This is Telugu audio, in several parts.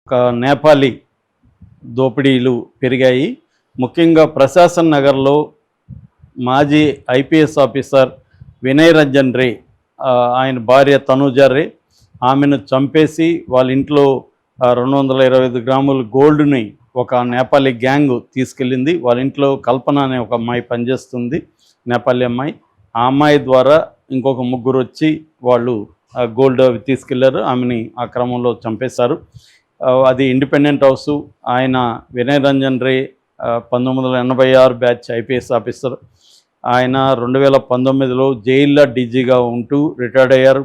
ఒక నేపాలీ దోపిడీలు పెరిగాయి. ముఖ్యంగా ప్రశాసన్ నగర్లో మాజీ ఐపీఎస్ ఆఫీసర్ వినయ్ రంజన్ రే, ఆయన భార్య తనూజ రే, ఆమెను చంపేసి వాళ్ళ ఇంట్లో 225 గ్రాముల గోల్డ్ని ఒక నేపాలీ గ్యాంగ్ తీసుకెళ్ళింది. వాళ్ళ ఇంట్లో కల్పన అనే ఒక అమ్మాయి పనిచేస్తుంది, నేపాలీ అమ్మాయి. ఆ అమ్మాయి ద్వారా ఇంకొక ముగ్గురు వచ్చి వాళ్ళు గోల్డ్ అవి తీసుకెళ్లారు. ఆమెని ఆ క్రమంలో చంపేశారు. అది ఇండిపెండెంట్ హౌసు. ఆయన వినయ్ రంజన్ రే 1986 బ్యాచ్ ఐపీఎస్ ఆఫీసర్. ఆయన 2019లో జైల్లో డీజీగా ఉంటూ రిటైర్డ్ అయ్యారు.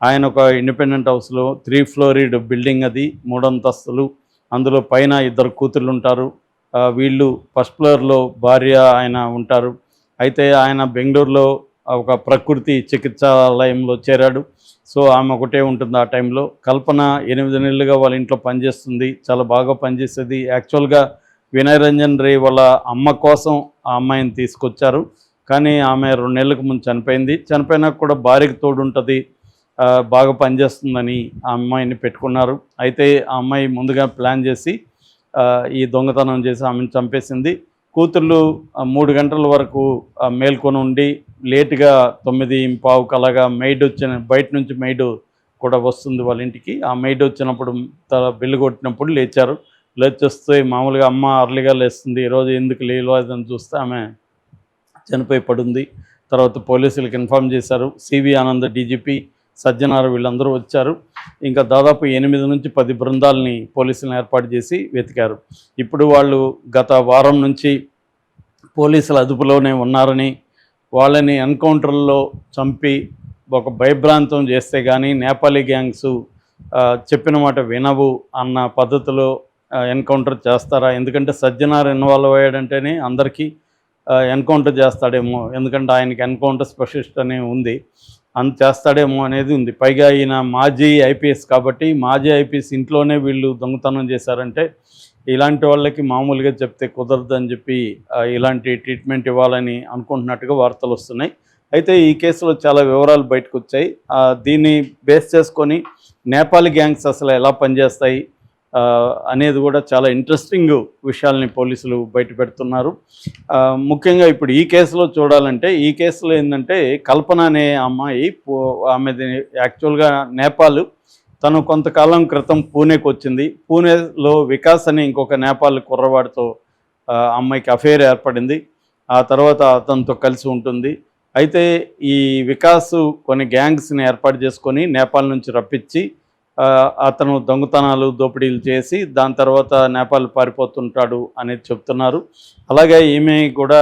ఆయన ఒక ఇండిపెండెంట్ హౌస్లో 3 ఫ్లోరీడ్ బిల్డింగ్, అది 3 అంతస్తులు. అందులో పైన 2 కూతుళ్ళు ఉంటారు. వీళ్ళు ఫస్ట్ ఫ్లోర్లో భార్య ఆయన ఉంటారు. అయితే ఆయన బెంగళూరులో ఒక ప్రకృతి చికిత్సాలయంలో చేరాడు. సో ఆమె ఒకటే ఉంటుంది ఆ టైంలో. కల్పన 8 నెలలుగా వాళ్ళ ఇంట్లో పనిచేస్తుంది, చాలా బాగా పనిచేసేది. యాక్చువల్గా వినయ్ రంజన్ రే వాళ్ళ అమ్మ కోసం ఆ అమ్మాయిని తీసుకొచ్చారు, కానీ ఆమె 2 నెలలకు ముందు చనిపోయింది. చనిపోయినాక కూడా భార్యకు తోడుంటుంది, బాగా పనిచేస్తుందని ఆ అమ్మాయిని పెట్టుకున్నారు. అయితే ఆ అమ్మాయి ముందుగా ప్లాన్ చేసి ఈ దొంగతనం చేసి ఆమెను చంపేసింది. కూతుళ్ళు 3 గంటల వరకు మేల్కొని ఉండి లేటుగా 9:15 అలాగా మెయిడ్ వచ్చిన, బయట నుంచి మెయిడ్ కూడా వస్తుంది వాళ్ళ ఇంటికి. ఆ మెయిడ్ వచ్చినప్పుడు బెల్లు కొట్టినప్పుడు లేచారు. లేచొస్తే మామూలుగా అమ్మ అర్లీగా లేస్తుంది, ఈరోజు ఎందుకు లేదని చూస్తే ఆమె చనిపోయి పడుంది. తర్వాత పోలీసులకు ఇన్ఫామ్ చేశారు. సివి ఆనంద్ డీజీపీ, సజ్జనార్ వీళ్ళందరూ వచ్చారు. ఇంకా దాదాపు 8 నుంచి 10 బృందాలని పోలీసులను ఏర్పాటు చేసి వెతికారు. ఇప్పుడు వాళ్ళు గత వారం నుంచి పోలీసుల అదుపులోనే ఉన్నారని, వాళ్ళని ఎన్కౌంటర్లో చంపి ఒక భయభ్రాంతం చేస్తే కానీ నేపాలీ గ్యాంగ్స్ చెప్పిన మాట వినవు అన్న పద్ధతిలో ఎన్కౌంటర్ చేస్తారా? ఎందుకంటే సజ్జనార్ ఇన్వాల్వ్ అయ్యాడంటేనే అందరికీ ఎన్కౌంటర్ చేస్తాడేమో, ఎందుకంటే ఆయనకి ఎన్కౌంటర్ స్పెషలిస్ట్ అనే ఉంది, అంత చేస్తాడేమో అనేది ఉంది. పైగా ఈయన మాజీ ఐపీఎస్ కాబట్టి, మాజీ ఐపీఎస్ ఇంట్లోనే వీళ్ళు దొంగతనం చేశారంటే ఇలాంటి వాళ్ళకి మామూలుగా చెప్తే కుదరదు అని చెప్పి ఇలాంటి ట్రీట్మెంట్ ఇవ్వాలని అనుకుంటున్నట్టుగా వార్తలు వస్తున్నాయి. అయితే ఈ కేసులో చాలా వివరాలు బయటకు వచ్చాయి. దీన్ని బేస్ చేసుకొని నేపాలీ గ్యాంగ్స్ అసలు ఎలా పనిచేస్తాయి అనేది కూడా చాలా ఇంట్రెస్టింగ్ విషయాల్ని పోలీసులు బయట పెడుతున్నారు. ముఖ్యంగా ఇప్పుడు ఈ కేసులో చూడాలంటే, ఈ కేసులో ఏంటంటే కల్పన అనే అమ్మాయి, ఆమెది యాక్చువల్గా నేపాల్, తను కొంతకాలం క్రితం పూణేకి వచ్చింది. పూణేలో వికాస్ అని ఇంకొక నేపాల్ కుర్రవాడితో అమ్మాయికి అఫేర్ ఏర్పడింది. ఆ తర్వాత అతనితో కలిసి ఉంటుంది. అయితే ఈ వికాస్ కొన్ని గ్యాంగ్స్ని ఏర్పాటు చేసుకొని నేపాల్ నుంచి రప్పించి అతను దొంగతనాలు దోపిడీలు చేసి దాని తర్వాత నేపాల్ పారిపోతుంటాడు అనేది చెప్తున్నారు. అలాగే ఈమె కూడా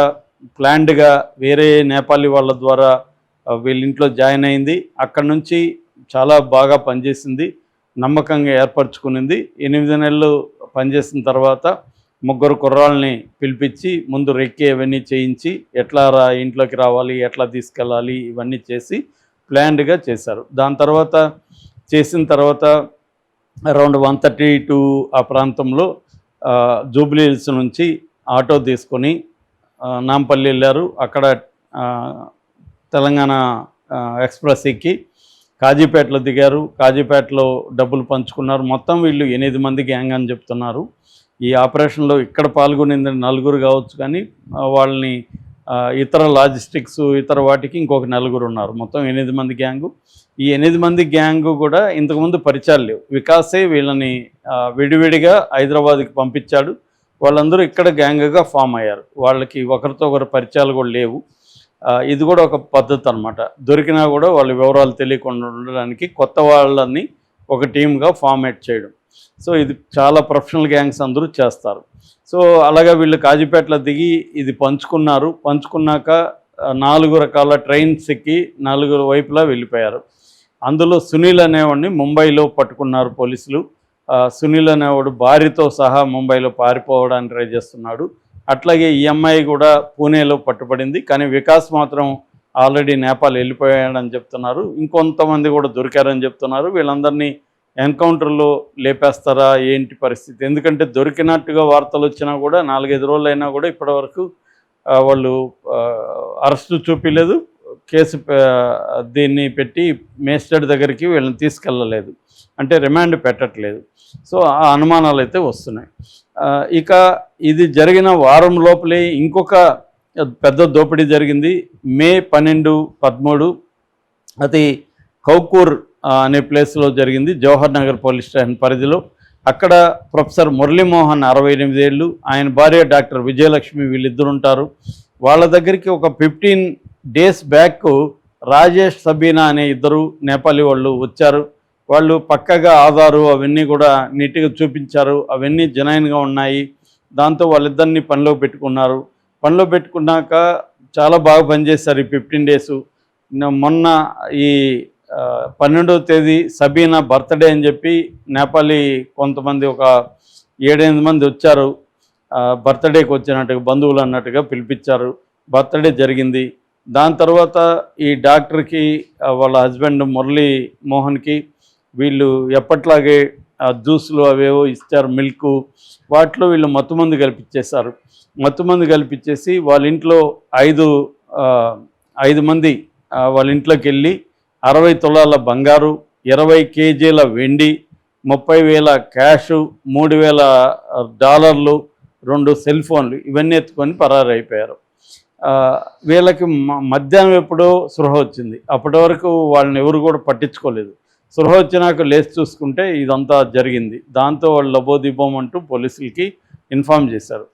ప్లాన్డ్గా వేరే నేపాలీ వాళ్ళ ద్వారా వీళ్ళింట్లో జాయిన్ అయింది. అక్కడ నుంచి చాలా బాగా పనిచేసింది, నమ్మకంగా ఏర్పరచుకునింది. 8 నెలలు పనిచేసిన తర్వాత 3 కుర్రాళ్ళని పిలిపించి ముందు రెక్కి అవన్నీ చేయించి ఎట్లా ఇంట్లోకి రావాలి, ఎట్లా తీసుకెళ్ళాలి, ఇవన్నీ చేసి ప్లాన్డ్గా చేశారు. దాని తర్వాత చేసిన తర్వాత అరౌండ్ 1:32 ఆ ప్రాంతంలో జూబ్లీ హిల్స్ నుంచి ఆటో తీసుకొని నాంపల్లి వెళ్ళారు. అక్కడ తెలంగాణ ఎక్స్ప్రెస్ ఎక్కి కాజీపేటలో దిగారు. కాజీపేటలో డబ్బులు పంచుకున్నారు. మొత్తం వీళ్ళు 8 మంది గ్యాంగ్ అని చెప్తున్నారు. ఈ ఆపరేషన్లో ఇక్కడ పాల్గొనింది 4 కావచ్చు, కానీ వాళ్ళని ఇతర లాజిస్టిక్స్ ఇతర వాటికి ఇంకొక 4 ఉన్నారు. మొత్తం 8 మంది గ్యాంగు. ఈ 8 మంది గ్యాంగు కూడా ఇంతకుముందు పరిచయాలు లేవు. వికాసే వీళ్ళని విడివిడిగా హైదరాబాద్కి పంపించాడు. వాళ్ళందరూ ఇక్కడ గ్యాంగ్గా ఫామ్ అయ్యారు. వాళ్ళకి ఒకరితో ఒకరు పరిచయాలు కూడా లేవు. ఇది కూడా ఒక పద్ధతి అనమాట. దొరికినా కూడా వాళ్ళ వివరాలు తెలియకుండా ఉండడానికి కొత్త వాళ్ళని ఒక టీమ్గా ఫార్మేట్ చేయడం. సో ఇది చాలా ప్రొఫెషనల్ గ్యాంగ్స్ అందరూ చేస్తారు. సో అలాగే వీళ్ళు కాజీపేటలో దిగి ఇది పంచుకున్నారు. పంచుకున్నాక 4 రకాల ట్రైన్స్ ఎక్కి 4 వైపులా వెళ్ళిపోయారు. అందులో సునీల్ అనేవాడిని ముంబైలో పట్టుకున్నారు పోలీసులు. సునీల్ అనేవాడు భార్యతో సహా ముంబైలో పారిపోవడానికి ట్రై చేస్తున్నాడు. అట్లాగే ఈ అమ్మాయి కూడా పూణేలో పట్టుబడింది, కానీ వికాస్ మాత్రం ఆల్రెడీ నేపాల్ వెళ్ళిపోయాడని చెప్తున్నారు. ఇంకొంతమంది కూడా దొరికారని చెప్తున్నారు. వీళ్ళందరినీ ఎన్కౌంటర్లో లేపేస్తారా ఏంటి పరిస్థితి? ఎందుకంటే దొరికినట్టుగా వార్తలు వచ్చినా కూడా 4-5 రోజులు అయినా కూడా ఇప్పటివరకు వాళ్ళు అరెస్టు చూపించలేదు, కేసు దీన్ని పెట్టి మేజిస్ట్రేట్ దగ్గరికి వీళ్ళని తీసుకెళ్ళలేదు, అంటే రిమాండ్ పెట్టట్లేదు. సో ఆ అనుమానాలు అయితే వస్తున్నాయి. ఇక ఇది జరిగిన వారం లోపలే ఇంకొక పెద్ద దోపిడీ జరిగింది. మే 12, 13 అది కౌకూర్ అనే ప్లేస్లో జరిగింది, జవహర్ నగర్ పోలీస్ స్టేషన్ పరిధిలో. అక్కడ ప్రొఫెసర్ మురళీమోహన్ 68 ఏళ్ళు, ఆయన భార్య డాక్టర్ విజయలక్ష్మి, వీళ్ళిద్దరు ఉంటారు. వాళ్ళ దగ్గరికి ఒక 15 డేస్ బ్యాక్ రాజేష్, సబీనా అనే ఇద్దరు నేపాలీ వాళ్ళు వచ్చారు. వాళ్ళు పక్కగా ఆధారు అవన్నీ కూడా నీట్గా చూపించారు, అవన్నీ జెన్యూన్గా ఉన్నాయి. దాంతో వాళ్ళిద్దరిని పనిలో పెట్టుకున్నారు. పనిలో పెట్టుకున్నాక చాలా బాగా పనిచేశారు ఈ 15 డేసు. మొన్న ఈ 12వ తేదీ సబీనా బర్త్డే అని చెప్పి నేపాలీ కొంతమంది ఒక 7-8 మంది వచ్చారు. బర్త్డేకి వచ్చినట్టుగా, బంధువులు అన్నట్టుగా పిలిపించారు. బర్త్డే జరిగింది. దాని తర్వాత ఈ డాక్టర్కి వాళ్ళ హస్బెండ్ మురళీ మోహన్కి వీళ్ళు ఎప్పట్లాగే జ్యూసులు అవేవో ఇచ్చారు, మిల్క్. వాటిలో వీళ్ళు మత్తుమందు కల్పించేశారు. మత్తుమందు కల్పించేసి వాళ్ళ ఇంట్లో 5 మంది వాళ్ళ ఇంట్లోకి వెళ్ళి 60 తులాల బంగారు, 20 కేజీల వెండి, 30,000 క్యాషు, $3,000, 2 సెల్ ఫోన్లు ఇవన్నీ ఎత్తుకొని పరారైపోయారు. వీళ్ళకి మధ్యాహ్నం ఎప్పుడో స్పృహ వచ్చింది. అప్పటి వరకు వాళ్ళని ఎవరు కూడా పట్టించుకోలేదు. స్పృహ వచ్చినాక లేచి చూసుకుంటే ఇదంతా జరిగింది. దాంతో వాళ్ళు లబోదిబోం అంటూ పోలీసులకి ఇన్ఫామ్ చేశారు.